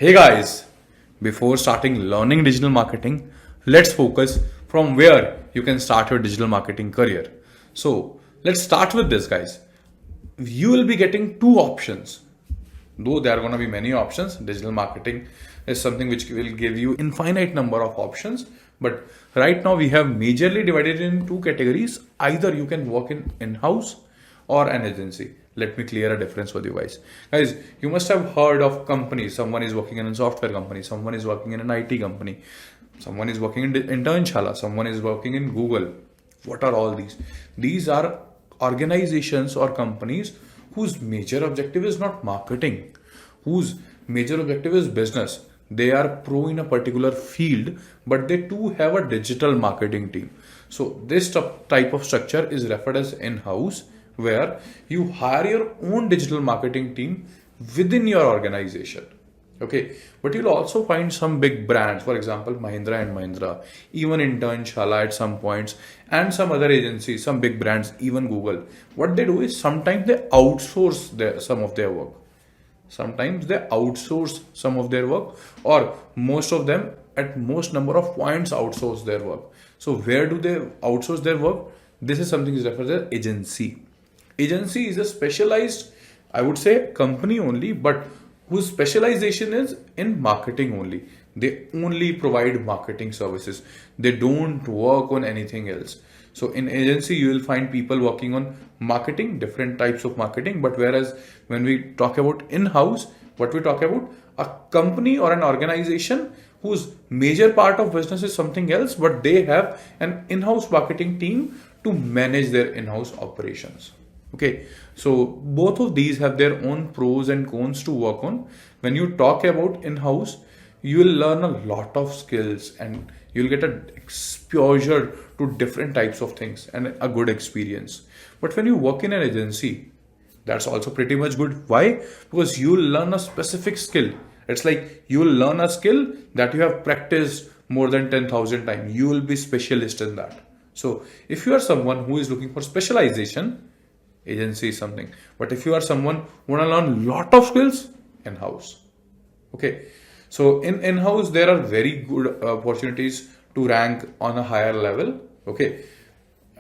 Hey guys, before starting learning digital marketing, let's focus from where you can start your digital marketing career. So, let's start with this, guys. You will be getting two options. Though there are going to be many options, digital marketing is something which will give you infinite number of options. But right now we have majorly divided in two categories. Either you can work in-house or an agency. Let me clear a difference with you guys. Guys, you must have heard of companies. Someone is working in a software company, someone is working in an IT company, someone is working in Internshala, someone is working in Google. What are all these? These are organizations or companies whose major objective is not marketing, whose major objective is business. They are pro in a particular field, but they too have a digital marketing team. So this type of structure is referred as in-house, where you hire your own digital marketing team within your organization. Okay, but you'll also find some big brands, for example, Mahindra and Mahindra, even Internshala at some points, and some other agencies, some big brands, even Google. What they do is sometimes they outsource some of their work. Sometimes they outsource some of their work, or most of them at most number of points outsource their work. So where do they outsource their work? This is something is referred as agency. Agency is a specialized, I would say, company only, but whose specialization is in marketing only. They only provide marketing services. They don't work on anything else. So in agency, you will find people working on marketing, different types of marketing. But whereas when we talk about in-house, what we talk about, a company or an organization whose major part of business is something else, but they have an in-house marketing team to manage their in-house operations. Okay, so both of these have their own pros and cons to work on. When you talk about in-house, you will learn a lot of skills and you'll get an exposure to different types of things and a good experience. But when you work in an agency, that's also pretty much good. Why? Because you'll learn a specific skill. It's like you will learn a skill that you have practiced more than 10,000 times. You will be specialist in that. So if you are someone who is looking for specialization, agency is something. But if you are someone who want to learn lot of skills, in-house. Okay. So in-house, there are very good opportunities to rank on a higher level. Okay.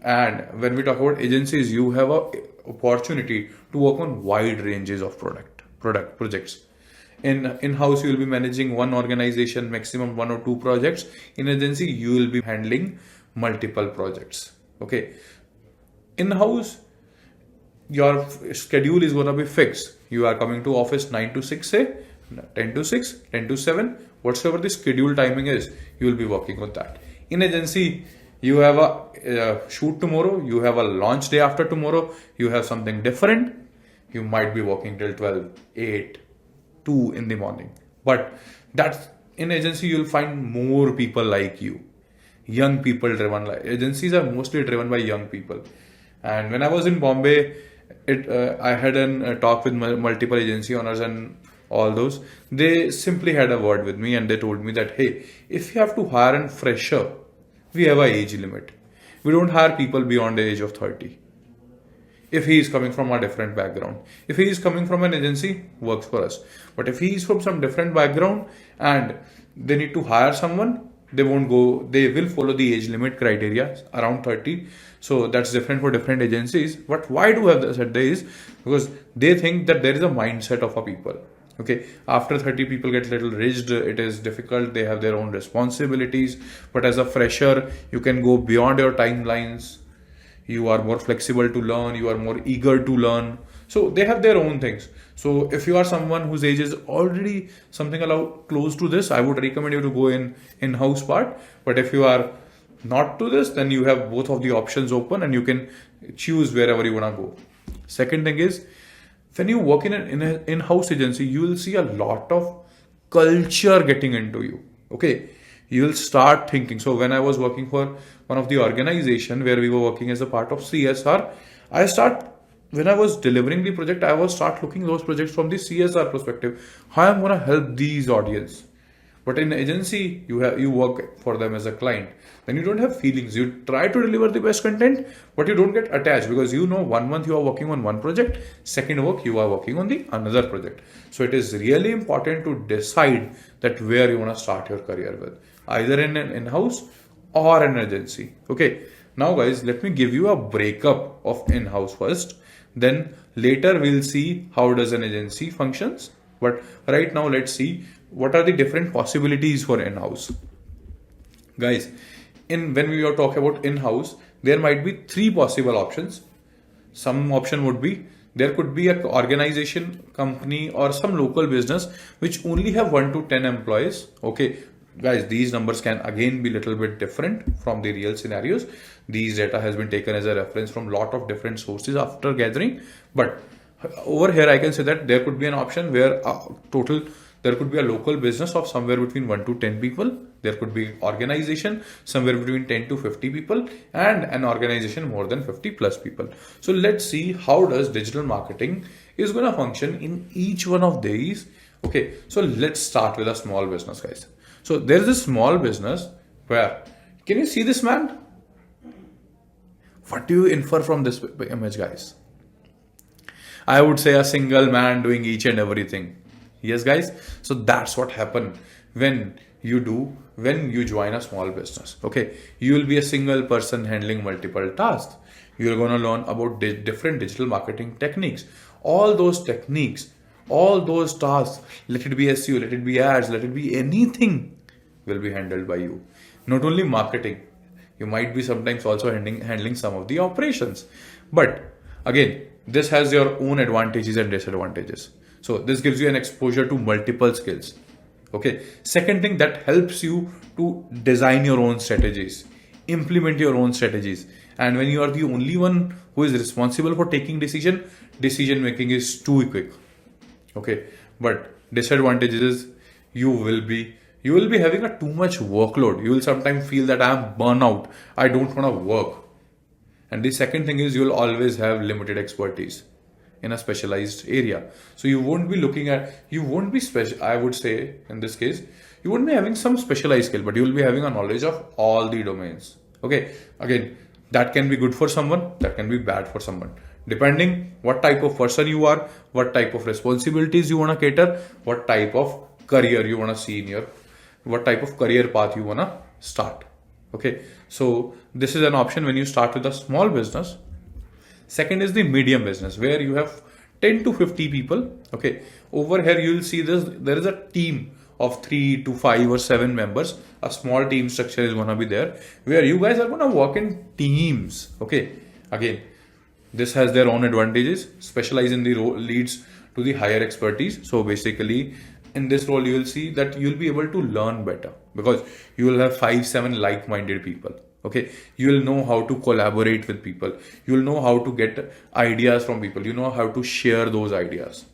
And when we talk about agencies, you have a opportunity to work on wide ranges of product projects. In-house, you will be managing one organization, maximum one or two projects. In agency, you will be handling multiple projects. Okay. In-house, your schedule is going to be fixed. You are coming to office 9 to 6, say 10 to 6, 10 to 7, whatsoever the schedule timing is, you will be working on that. In agency, you have a shoot tomorrow, you have a launch day after tomorrow, you have something different. You might be working till 12, 8, 2 in the morning. But that's in agency, you'll find more people like you. Young people driven. Agencies are mostly driven by young people. And when I was in Bombay, I had a talk with multiple agency owners and all those. They simply had a word with me and they told me that, hey, if you have to hire a fresher, we have an age limit. We don't hire people beyond the age of 30. If he is coming from a different background. If he is coming from an agency, works for us. But if he is from some different background and they need to hire someone, they will follow the age limit criteria around 30. So that's different for different agencies. But why do I have said this? Because they think that there is a mindset of a people. Okay, after 30 people get a little rigid, it is difficult, they have their own responsibilities. But as a fresher, you can go beyond your timelines. You are more flexible to learn, you are more eager to learn. So they have their own things. So if you are someone whose age is already something close to this, I would recommend you to go in-house part. But if you are not to this, then you have both of the options open and you can choose wherever you want to go. Second thing is, when you work in an in-house agency, you will see a lot of culture getting into you. Okay. You will start thinking. So when I was working for one of the organization where we were working as a part of CSR, when I was delivering the project, I was start looking those projects from the CSR perspective. How I'm going to help these audience? But in agency, you work for them as a client. Then you don't have feelings. You try to deliver the best content, but you don't get attached because you know 1 month you are working on one project, second work you are working on the another project. So it is really important to decide that where you want to start your career with, either in an in-house or an agency. Okay. Now guys, let me give you a breakup of in-house first. Then later we'll see how does an agency functions. But right now let's see what are the different possibilities for in-house. Guys, when we are talking about in-house, there might be three possible options. Some option would be there could be an organization, company, or some local business which only have 1 to 10 employees. Okay, guys, these numbers can again be little bit different from the real scenarios. These data has been taken as a reference from lot of different sources after gathering. But over here, I can say that there could be an option where there could be a local business of somewhere between 1 to 10 people. There could be organization somewhere between 10 to 50 people, and an organization more than 50 plus people. So let's see how does digital marketing is going to function in each one of these. Okay, so let's start with a small business, guys. So there's a small business where, can you see this man? What do you infer from this image, guys? I would say a single man doing each and everything. Yes, guys. So that's what happened when you join a small business. Okay, you will be a single person handling multiple tasks. You're going to learn about different digital marketing techniques. All those techniques, all those tasks, let it be SEO, let it be ads, let it be anything, will be handled by you. Not only marketing, you might be sometimes also handling some of the operations. But again, this has your own advantages and disadvantages. So this gives you an exposure to multiple skills. Okay. Second thing, that helps you to design your own strategies, implement your own strategies. And when you are the only one who is responsible for taking decision making is too quick. Okay. But disadvantages is you will be having a too much workload. You will sometimes feel that I am burnout. I don't want to work. And the second thing is you will always have limited expertise in a specialized area. So you won't be special. I would say in this case, you won't be having some specialized skill, but you will be having a knowledge of all the domains. Okay. Again, that can be good for someone, that can be bad for someone. Depending what type of person you are, what type of responsibilities you want to cater, what type of career you want to see what type of career path you want to start. Okay. So this is an option when you start with a small business. Second is the medium business where you have 10 to 50 people. Okay. Over here, you will see there is a team of 3 to 5 or 7 members. A small team structure is going to be there where you guys are going to work in teams. Okay. Again, this has their own advantages. Specialize in the role leads to the higher expertise. So basically, in this role, you will see that you'll be able to learn better because you will have 5-7 like-minded people. Okay, you will know how to collaborate with people. You will know how to get ideas from people. You know how to share those ideas.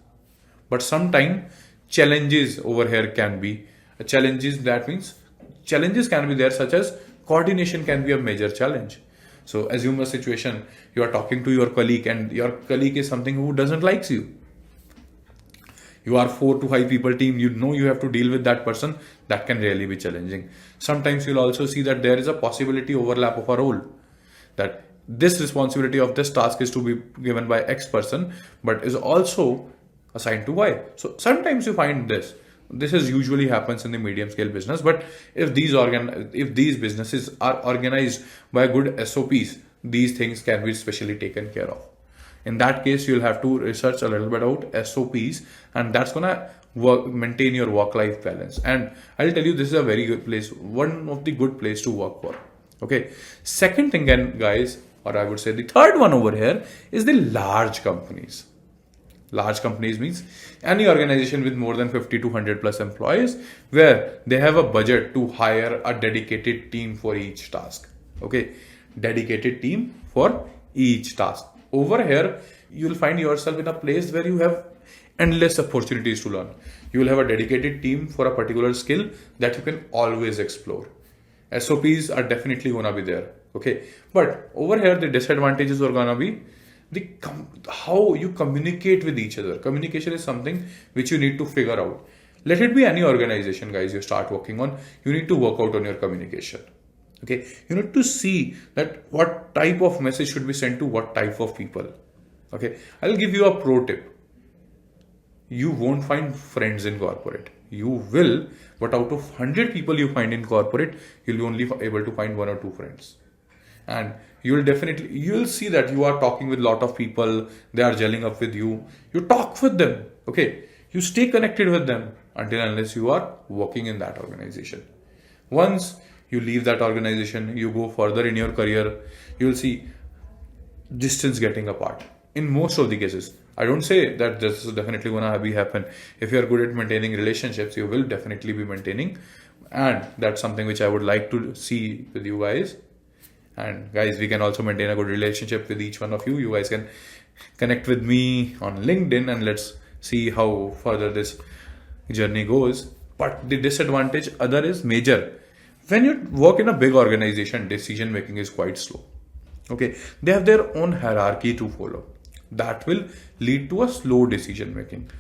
But sometimes challenges over here can be challenges. That means challenges can be there, such as coordination can be a major challenge. So assume a situation, you are talking to your colleague and your colleague is something who doesn't likes you. You are 4 to 5 people team, you have to deal with that person. That can really be challenging. Sometimes you'll also see that there is a possibility overlap of a role, that this responsibility of this task is to be given by X person, but is also assigned to Y. So sometimes you find this is usually happens in the medium scale business. But if these businesses are organized by good SOPs, these things can be specially taken care of. In that case, you'll have to research a little bit about SOPs, and that's gonna maintain your work-life balance. And I'll tell you, this is a very good place, one of the good place to work for. Okay. Second thing, and guys, or I would say the third one over here is the large companies. Large companies means any organization with more than 50 to 100 plus employees, where they have a budget to hire a dedicated team for each task. Okay. Dedicated team for each task. Over here, you'll find yourself in a place where you have endless opportunities to learn. You will have a dedicated team for a particular skill that you can always explore. SOPs are definitely going to be there. Okay. But over here, the disadvantages are going to be how you communicate with each other. Communication is something which you need to figure out. Let it be any organization, guys, you start working on. You need to work out on your communication. Okay, you need to see that what type of message should be sent to what type of people. Okay, I'll give you a pro tip. You won't find friends in corporate. You will, but out of 100 people you find in corporate, you'll be only able to find 1 or 2 friends. And you'll see that you are talking with a lot of people, they are gelling up with you. You talk with them, okay? You stay connected with them until unless you are working in that organization. Once you leave that organization, you go further in your career, you will see distance getting apart. In most of the cases, I don't say that this is definitely gonna be happen. If you are good at maintaining relationships, you will definitely be maintaining, and that's something which I would like to see with you guys. And guys, we can also maintain a good relationship with each one of you. You guys can connect with me on LinkedIn, and let's see how further this journey goes. But the disadvantage other is major. When you work in a big organization, decision making is quite slow. Okay, they have their own hierarchy to follow. That will lead to a slow decision making.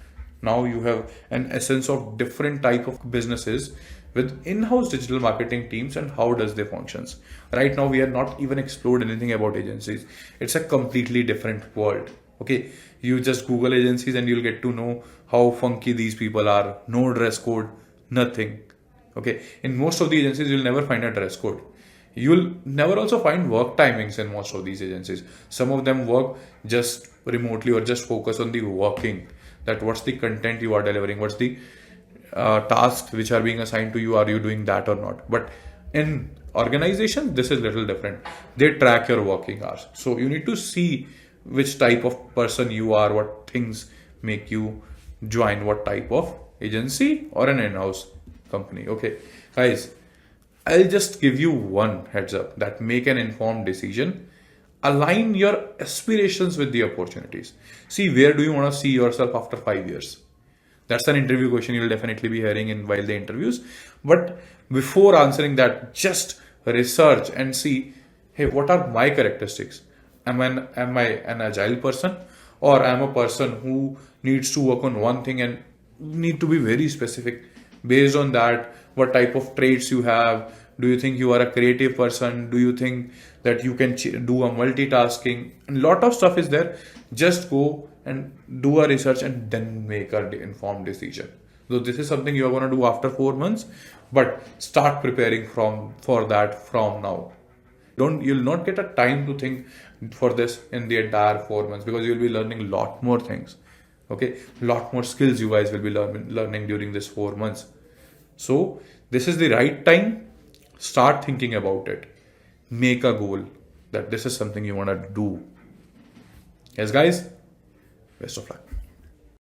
Now you have an essence of different type of businesses with in-house digital marketing teams and how does they functions. Right now we are not even explored anything about agencies. It's a completely different world. Okay, you just Google agencies and you'll get to know how funky these people are. No dress code, nothing. Okay, in most of the agencies you'll never find a dress code. You'll never also find work timings in most of these agencies. Some of them work just remotely or just focus on the working, that what's the content you are delivering, what's the tasks which are being assigned to you, are you doing that or not. But in organizations this is little different. They track your working hours, so you need to see which type of person you are, what things make you join what type of agency or an in-house company. Okay guys, I'll just give you one heads up that make an informed decision. Align your aspirations with the opportunities. See, where do you want to see yourself after 5 years? That's an interview question you'll definitely be hearing in while the interviews. But before answering that, just research and see, hey, what are my characteristics? Am I an agile person, or am a person who needs to work on one thing and need to be very specific? Based on that, what type of traits you have? Do you think you are a creative person? Do you think that you can do a multitasking? A lot of stuff is there. Just go and do a research and then make an informed decision. So this is something you are going to do after 4 months, but start preparing for that from now. You'll not get a time to think for this in the entire 4 months, because you'll be learning a lot more things. Okay, lot more skills you guys will be learning during this 4 months. So this is the right time. Start thinking about it. Make a goal that this is something you want to do. Yes, guys, best of luck.